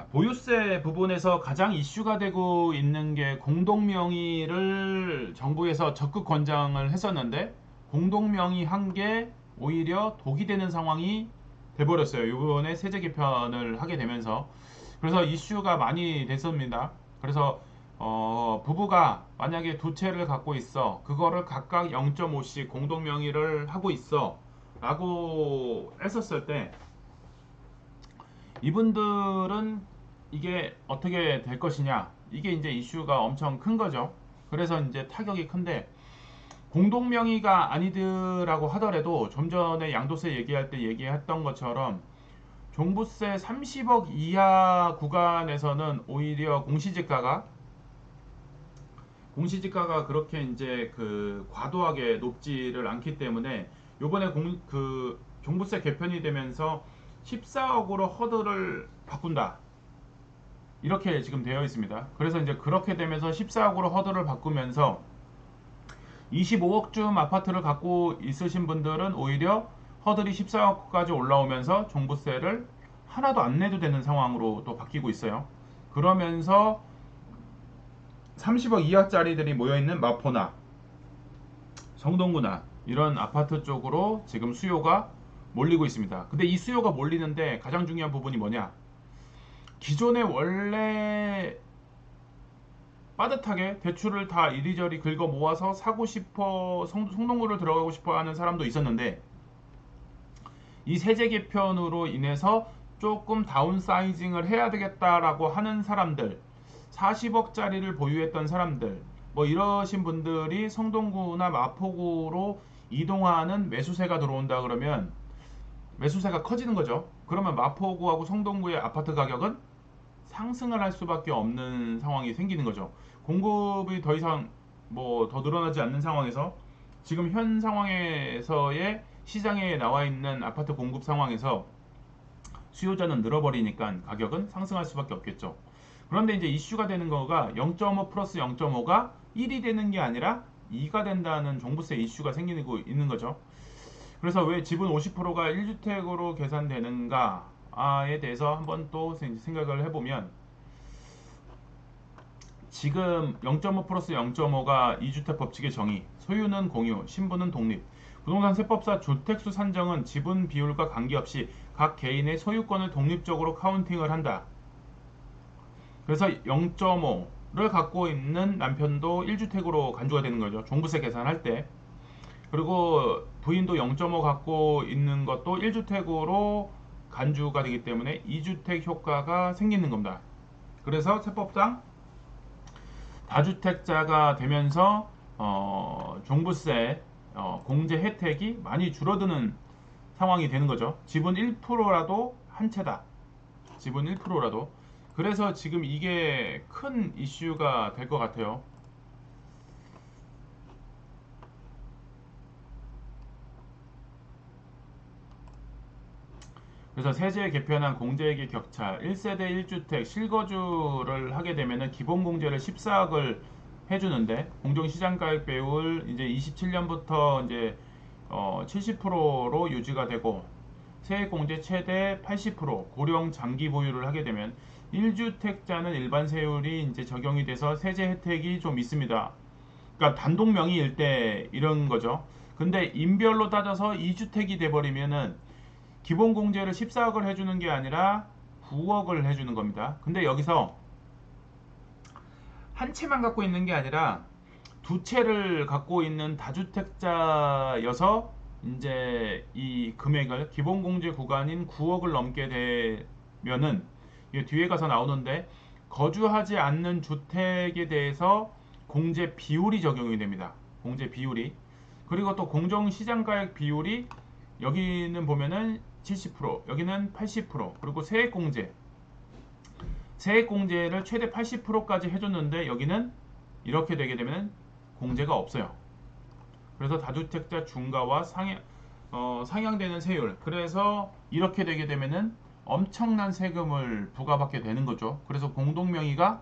보유세 부분에서 가장 이슈가 되고 있는 게 공동명의를 정부에서 적극 권장을 했었는데 공동명의 한 게 오히려 독이 되는 상황이 돼버렸어요. 이번에 세제 개편을 하게 되면서 그래서 이슈가 많이 됐습니다. 그래서 부부가 만약에 두 채를 갖고 있어 그거를 각각 0.5씩 공동명의를 하고 있어 라고 했었을 때 이분들은 이게 어떻게 될 것이냐 이게 이제 이슈가 엄청 큰 거죠. 그래서 이제 타격이 큰데 공동명의가 아니더라고 하더라도 좀 전에 양도세 얘기할 때 얘기했던 것처럼 종부세 30억 이하 구간에서는 오히려 공시지가가 그렇게 이제 그 과도하게 높지를 않기 때문에 요번에 그 종부세 개편이 되면서 14억으로 허들을 바꾼다. 이렇게 지금 되어 있습니다. 그래서 이제 그렇게 되면서 14억으로 허들을 바꾸면서 25억쯤 아파트를 갖고 있으신 분들은 오히려 허들이 14억까지 올라오면서 종부세를 하나도 안 내도 되는 상황으로 또 바뀌고 있어요. 그러면서 30억 이하짜리들이 모여있는 마포나 성동구나 이런 아파트 쪽으로 지금 수요가 몰리고 있습니다. 근데 이 수요가 몰리는데 가장 중요한 부분이 뭐냐? 기존에 원래 빠듯하게 대출을 다 이리저리 긁어 모아서 사고 싶어 성동구를 들어가고 싶어 하는 사람도 있었는데 이 세제 개편으로 인해서 조금 다운사이징을 해야 되겠다라고 하는 사람들 40억짜리를 보유했던 사람들 뭐 이러신 분들이 성동구나 마포구로 이동하는 매수세가 들어온다 그러면 매수세가 커지는 거죠. 그러면 마포구하고 성동구의 아파트 가격은 상승을 할 수밖에 없는 상황이 생기는 거죠. 공급이 더 이상 뭐 더 늘어나지 않는 상황에서 지금 현 상황에서의 시장에 나와 있는 아파트 공급 상황에서 수요자는 늘어버리니까 가격은 상승할 수밖에 없겠죠. 그런데 이제 이슈가 되는 거가 0.5 플러스 0.5가 1이 되는 게 아니라 2가 된다는 종부세 이슈가 생기고 있는 거죠. 그래서 왜 지분 50%가 1주택으로 계산되는가에 대해서 한번 또 생각을 해보면 지금 0.5 플러스 0.5가 2주택 법칙의 정의, 소유는 공유, 신분은 독립. 부동산 세법사 주택수 산정은 지분 비율과 관계없이 각 개인의 소유권을 독립적으로 카운팅을 한다. 그래서 0.5를 갖고 있는 남편도 1주택으로 간주가 되는 거죠. 종부세 계산할 때. 그리고 부인도 0.5 갖고 있는 것도 1주택으로 간주가 되기 때문에 2주택 효과가 생기는 겁니다. 그래서 세법상 다주택자가 되면서 종부세 공제 혜택이 많이 줄어드는 상황이 되는 거죠. 지분 1%라도 한 채다. 지분 1%라도. 그래서 지금 이게 큰 이슈가 될 것 같아요. 그래서 세제 개편한 공제액의 격차 1세대 1주택 실거주를 하게 되면은 기본공제를 14억을 해주는데 공정시장가액 배율 이제 27년부터 이제 70%로 유지가 되고 세액공제 최대 80% 고령 장기 보유를 하게 되면 1주택자는 일반 세율이 이제 적용이 돼서 세제 혜택이 좀 있습니다. 그러니까 단독 명의일 때 이런 거죠. 근데 인별로 따져서 2주택이 돼버리면은 기본 공제를 14억을 해주는 게 아니라 9억을 해주는 겁니다. 근데 여기서 한 채만 갖고 있는 게 아니라 두 채를 갖고 있는 다주택자여서 이제 이 금액을 기본 공제 구간인 9억을 넘게 되면은 이게 뒤에 가서 나오는데 거주하지 않는 주택에 대해서 공제 비율이 적용이 됩니다. 공제 비율이. 그리고 또 공정시장가액 비율이 여기는 보면은 70%, 여기는 80%, 그리고 세액공제를 최대 80%까지 해줬는데 여기는 이렇게 되게 되면 공제가 없어요. 그래서 다주택자 중과와 상향되는 세율. 그래서 이렇게 되게 되면은 엄청난 세금을 부과받게 되는 거죠. 그래서 공동명의가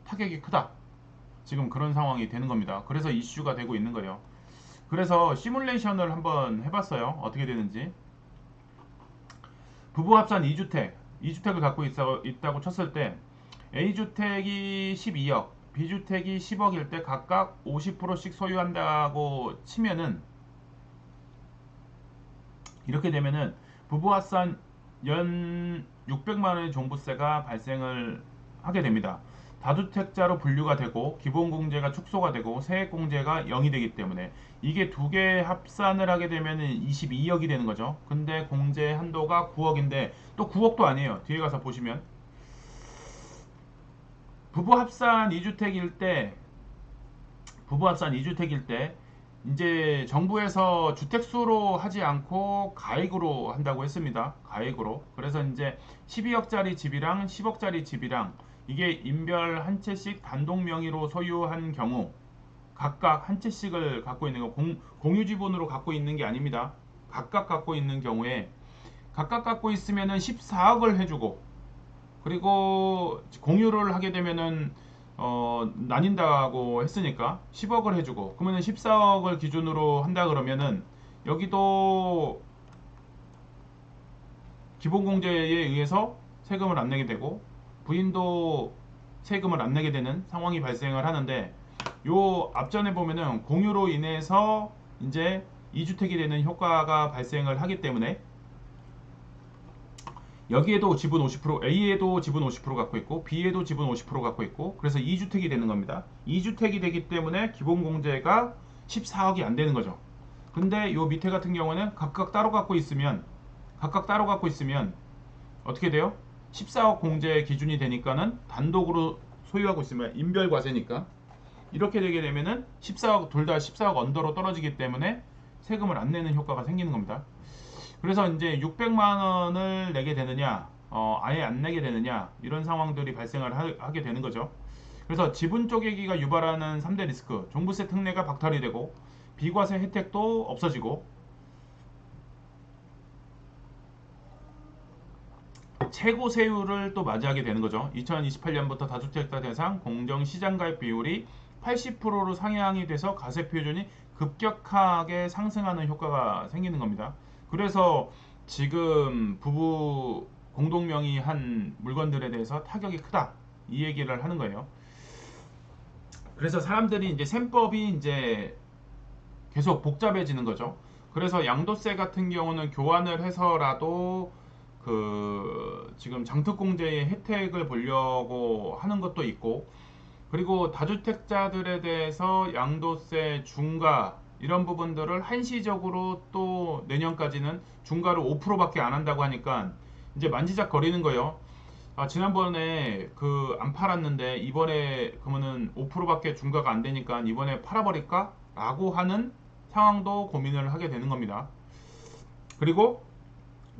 타격이 크다. 지금 그런 상황이 되는 겁니다. 그래서 이슈가 되고 있는 거예요. 그래서 시뮬레이션을 한번 해봤어요. 어떻게 되는지. 부부 합산 2주택 2주택을 갖고 있다고 쳤을 때 A주택이 12억, B주택이 10억일 때 각각 50%씩 소유한다고 치면은, 이렇게 되면은 부부 합산 연 600만 원의 종부세가 발생을 하게 됩니다. 다주택자로 분류가 되고 기본공제가 축소가 되고 세액공제가 0이 되기 때문에 이게 두 개 합산을 하게 되면 22억이 되는 거죠. 근데 공제 한도가 9억인데 또 9억도 아니에요. 뒤에 가서 보시면 부부 합산 2주택일 때 부부 합산 2주택일 때 이제 정부에서 주택수로 하지 않고 가액으로 한다고 했습니다. 가액으로. 그래서 이제 12억짜리 집이랑 10억짜리 집이랑 이게 인별 한 채씩 단독 명의로 소유한 경우 각각 한 채씩을 갖고 있는 거, 공유 지분으로 갖고 있는 게 아닙니다. 각각 갖고 있는 경우에 각각 갖고 있으면은 14억을 해주고, 그리고 공유를 하게 되면은 나뉜다고 했으니까 10억을 해주고, 그러면은 14억을 기준으로 한다 그러면은 여기도 기본공제에 의해서 세금을 안 내게 되고 부인도 세금을 안 내게 되는 상황이 발생을 하는데, 요 앞전에 보면은 공유로 인해서 이제 2주택이 되는 효과가 발생을 하기 때문에 여기에도 지분 50%, A에도 지분 50% 갖고 있고 B에도 지분 50% 갖고 있고, 그래서 2주택이 되는 겁니다. 2주택이 되기 때문에 기본공제가 14억이 안 되는 거죠. 근데 요 밑에 같은 경우는 각각 따로 갖고 있으면 어떻게 돼요? 14억 공제 기준이 되니까는 단독으로 소유하고 있으면 인별과세니까 이렇게 되게 되면은 14억 둘 다 14억 언더로 떨어지기 때문에 세금을 안 내는 효과가 생기는 겁니다. 그래서 이제 600만 원을 내게 되느냐, 아예 안 내게 되느냐, 이런 상황들이 발생을 하게 되는 거죠. 그래서 지분 쪼개기가 유발하는 3대 리스크, 종부세 특례가 박탈이 되고 비과세 혜택도 없어지고 최고 세율을 또 맞이하게 되는 거죠. 2028년부터 다주택자 대상 공정시장가액 비율이 80%로 상향이 돼서 가세 표준이 급격하게 상승하는 효과가 생기는 겁니다. 그래서 지금 부부 공동명의한 물건들에 대해서 타격이 크다, 이 얘기를 하는 거예요. 그래서 사람들이 이제 셈법이 이제 계속 복잡해지는 거죠. 그래서 양도세 같은 경우는 교환을 해서라도 그 지금 장특공제의 혜택을 보려고 하는 것도 있고, 그리고 다주택자들에 대해서 양도세 중과 이런 부분들을 한시적으로 또 내년까지는 중과를 5%밖에 안 한다고 하니까 이제 만지작거리는 거예요. 아, 지난번에 그 안 팔았는데 이번에 그러면은 5%밖에 중과가 안 되니까 이번에 팔아버릴까? 라고 하는 상황도 고민을 하게 되는 겁니다. 그리고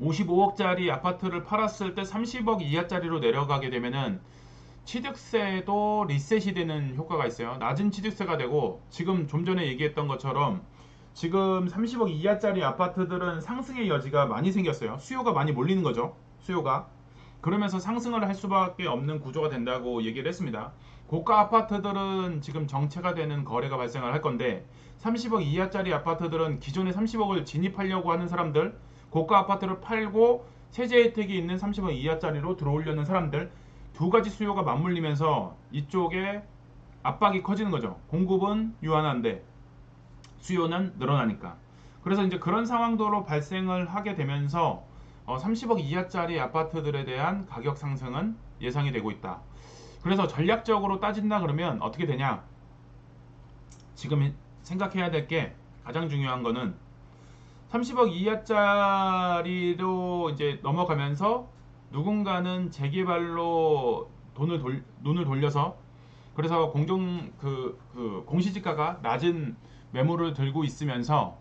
55억짜리 아파트를 팔았을 때 30억 이하짜리로 내려가게 되면은 취득세도 리셋이 되는 효과가 있어요. 낮은 취득세가 되고, 지금 좀 전에 얘기했던 것처럼 지금 30억 이하짜리 아파트들은 상승의 여지가 많이 생겼어요. 수요가 많이 몰리는 거죠. 수요가. 그러면서 상승을 할 수밖에 없는 구조가 된다고 얘기를 했습니다. 고가 아파트들은 지금 정체가 되는 거래가 발생을 할 건데, 30억 이하짜리 아파트들은 기존에 30억을 진입하려고 하는 사람들, 고가 아파트를 팔고 세제 혜택이 있는 30억 이하짜리로 들어오려는 사람들, 두 가지 수요가 맞물리면서 이쪽에 압박이 커지는 거죠. 공급은 유한한데 수요는 늘어나니까. 그래서 이제 그런 상황도로 발생을 하게 되면서 30억 이하짜리 아파트들에 대한 가격 상승은 예상이 되고 있다. 그래서 전략적으로 따진다 그러면 어떻게 되냐? 지금 생각해야 될 게 가장 중요한 거는 30억 이하짜리로 이제 넘어가면서 누군가는 재개발로 눈을 돌려서, 그래서 공시지가가 낮은 매물을 들고 있으면서,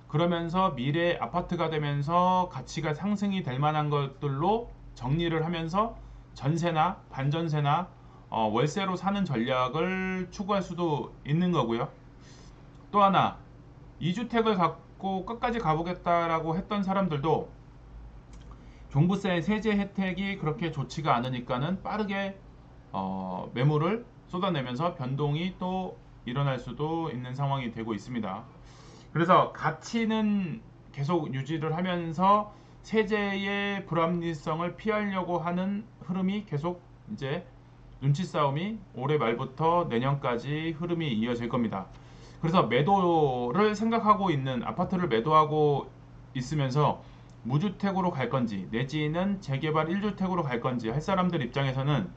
그러면서 미래 아파트가 되면서 가치가 상승이 될 만한 것들로 정리를 하면서 전세나 반전세나 월세로 사는 전략을 추구할 수도 있는 거고요. 또 하나, 2주택을 갖고 끝까지 가보겠다라고 했던 사람들도 종부세 세제 혜택이 그렇게 좋지가 않으니까는 빠르게 매물을 쏟아내면서 변동이 또 일어날 수도 있는 상황이 되고 있습니다. 그래서 가치는 계속 유지를 하면서 세제의 불합리성을 피하려고 하는 흐름이 계속 이제 눈치 싸움이 올해 말부터 내년까지 흐름이 이어질 겁니다. 그래서 매도를 생각하고 있는 아파트를 매도하고 있으면서 무주택으로 갈 건지 내지는 재개발 1주택으로 갈 건지 할 사람들 입장에서는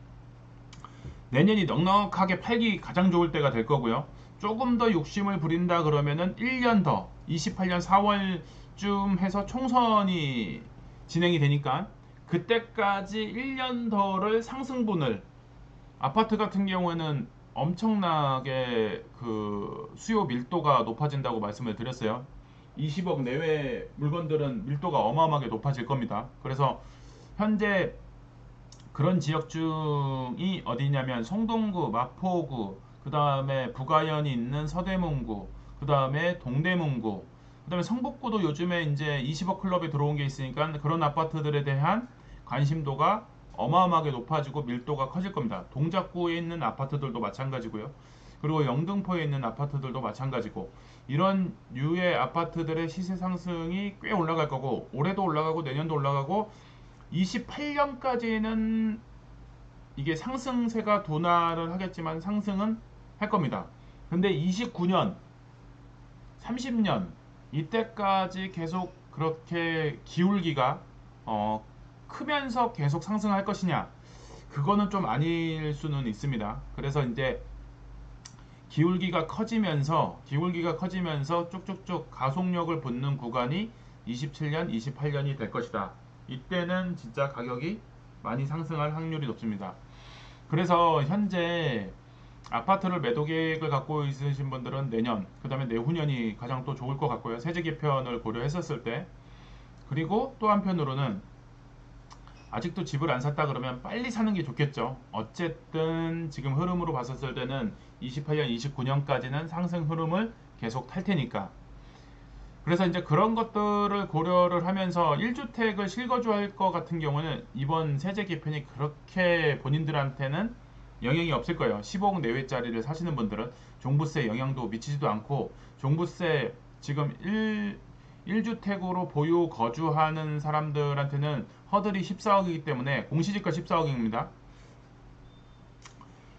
내년이 넉넉하게 팔기 가장 좋을 때가 될 거고요. 조금 더 욕심을 부린다 그러면은 1년 더 28년 4월쯤 해서 총선이 진행이 되니까 그때까지 1년 더를 상승분을 아파트 같은 경우에는 엄청나게 그 수요 밀도가 높아진다고 말씀을 드렸어요. 20억 내외 물건들은 밀도가 어마어마하게 높아질 겁니다. 그래서 현재 그런 지역 중이 어디냐면 성동구, 마포구, 그 다음에 부가현이 있는 서대문구, 그 다음에 동대문구, 그 다음에 성북구도 요즘에 이제 20억 클럽에 들어온 게 있으니까 그런 아파트들에 대한 관심도가 어마어마하게 높아지고 밀도가 커질 겁니다. 동작구에 있는 아파트들도 마찬가지고요. 그리고 영등포에 있는 아파트들도 마찬가지고 이런 유의 아파트들의 시세 상승이 꽤 올라갈 거고 올해도 올라가고 내년도 올라가고 28년까지는 이게 상승세가 둔화를 하겠지만 상승은 할 겁니다. 근데 29년, 30년 이때까지 계속 그렇게 기울기가 크면서 계속 상승할 것이냐? 그거는 좀 아닐 수는 있습니다. 그래서 이제 기울기가 커지면서 쭉쭉쭉 가속력을 붙는 구간이 27년, 28년이 될 것이다. 이때는 진짜 가격이 많이 상승할 확률이 높습니다. 그래서 현재 아파트를 매도 계획을 갖고 있으신 분들은 내년, 그 다음에 내후년이 가장 또 좋을 것 같고요. 세제 개편을 고려했었을 때. 그리고 또 한편으로는 아직도 집을 안 샀다 그러면 빨리 사는 게 좋겠죠. 어쨌든 지금 흐름으로 봤었을 때는 28년, 29년까지는 상승 흐름을 계속 탈 테니까. 그래서 이제 그런 것들을 고려를 하면서 1주택을 실거주할 것 같은 경우는 이번 세제 개편이 그렇게 본인들한테는 영향이 없을 거예요. 15억 내외짜리를 사시는 분들은 종부세 영향도 미치지도 않고 종부세 지금 1주택으로 보유 거주하는 사람들한테는 허들이 14억이기 때문에 공시지가 14억입니다.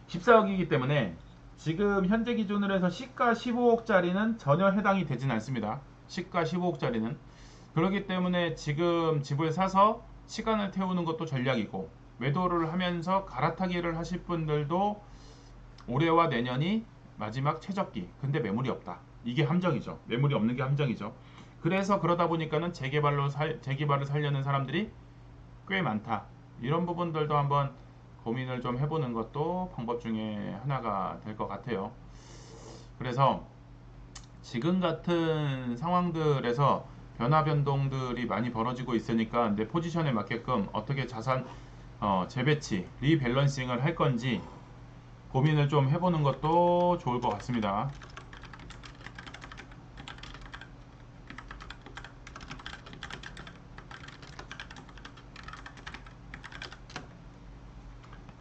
14억이기 때문에 지금 현재 기준으로 해서 시가 15억짜리는 전혀 해당이 되진 않습니다. 시가 15억짜리는. 그렇기 때문에 지금 집을 사서 시간을 태우는 것도 전략이고 매도를 하면서 갈아타기를 하실 분들도 올해와 내년이 마지막 최적기. 근데 매물이 없다. 이게 함정이죠. 매물이 없는 게 함정이죠. 그래서 그러다 보니까는 재개발을 살려는 사람들이 꽤 많다. 이런 부분들도 한번 고민을 좀 해보는 것도 방법 중에 하나가 될 것 같아요. 그래서 지금 같은 상황들에서 변화 변동들이 많이 벌어지고 있으니까 내 포지션에 맞게끔 어떻게 자산 재배치, 리밸런싱을 할 건지 고민을 좀 해보는 것도 좋을 것 같습니다.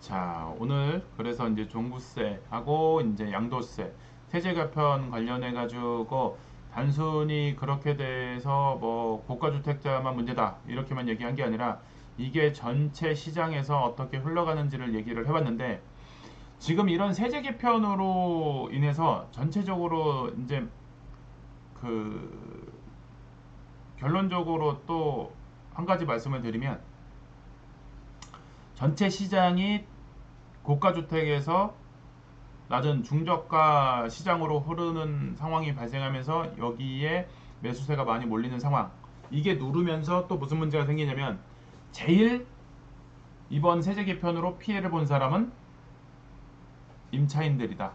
자, 오늘 그래서 이제 종부세하고 이제 양도세, 세제 개편 관련해 가지고 단순히 그렇게 돼서 뭐 고가주택자만 문제다 이렇게만 얘기한 게 아니라 이게 전체 시장에서 어떻게 흘러가는지를 얘기를 해봤는데 지금 이런 세제 개편으로 인해서 전체적으로 이제 그 결론적으로 또 한 가지 말씀을 드리면 전체 시장이 고가주택에서 낮은 중저가 시장으로 흐르는 상황이 발생하면서 여기에 매수세가 많이 몰리는 상황. 이게 누르면서 또 무슨 문제가 생기냐면 제일 이번 세제 개편으로 피해를 본 사람은 임차인들이다.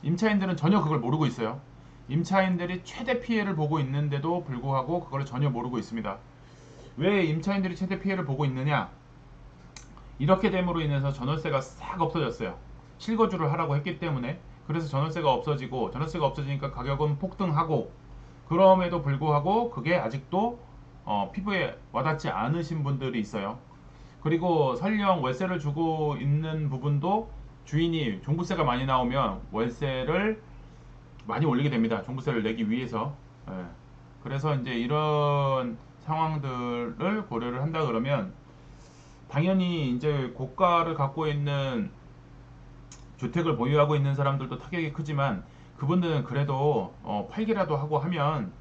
임차인들은 전혀 그걸 모르고 있어요. 임차인들이 최대 피해를 보고 있는데도 불구하고 그걸 전혀 모르고 있습니다. 왜 임차인들이 최대 피해를 보고 있느냐? 이렇게 됨으로 인해서 전월세가 싹 없어졌어요. 실거주를 하라고 했기 때문에. 그래서 전월세가 없어지니까 가격은 폭등하고 그럼에도 불구하고 그게 아직도 피부에 와닿지 않으신 분들이 있어요. 그리고 설령 월세를 주고 있는 부분도 주인이 종부세가 많이 나오면 월세를 많이 올리게 됩니다. 종부세를 내기 위해서. 예. 그래서 이제 이런 상황들을 고려를 한다 그러면 당연히 이제 고가를 갖고 있는 주택을 보유하고 있는 사람들도 타격이 크지만 그분들은 그래도 팔기라도 하고 하면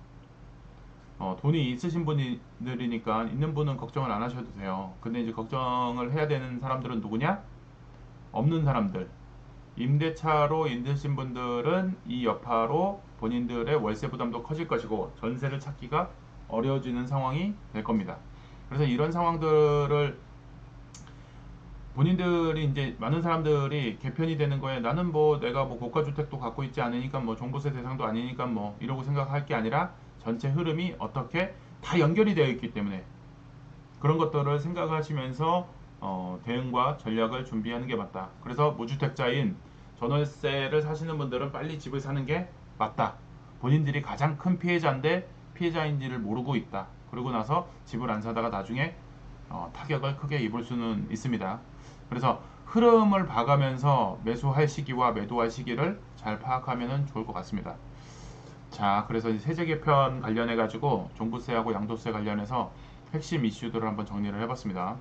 돈이 있으신 분들이니까 있는 분은 걱정을 안 하셔도 돼요. 근데 이제 걱정을 해야 되는 사람들은 누구냐? 없는 사람들. 임대차로 있으신 분들은 이 여파로 본인들의 월세 부담도 커질 것이고 전세를 찾기가 어려워지는 상황이 될 겁니다. 그래서 이런 상황들을 본인들이 이제 많은 사람들이 개편이 되는 거에 나는 뭐 내가 뭐 고가주택도 갖고 있지 않으니까 뭐 종부세 대상도 아니니까 뭐 이러고 생각할 게 아니라 전체 흐름이 어떻게 다 연결이 되어 있기 때문에 그런 것들을 생각하시면서 대응과 전략을 준비하는 게 맞다. 그래서 무주택자인 전월세를 사시는 분들은 빨리 집을 사는 게 맞다. 본인들이 가장 큰 피해자인데 피해자인지를 모르고 있다. 그러고 나서 집을 안 사다가 나중에 타격을 크게 입을 수는 있습니다. 그래서 흐름을 봐가면서 매수할 시기와 매도할 시기를 잘 파악하면 좋을 것 같습니다. 자, 그래서 세제 개편 관련해 가지고 종부세하고 양도세 관련해서 핵심 이슈들을 한번 정리를 해봤습니다.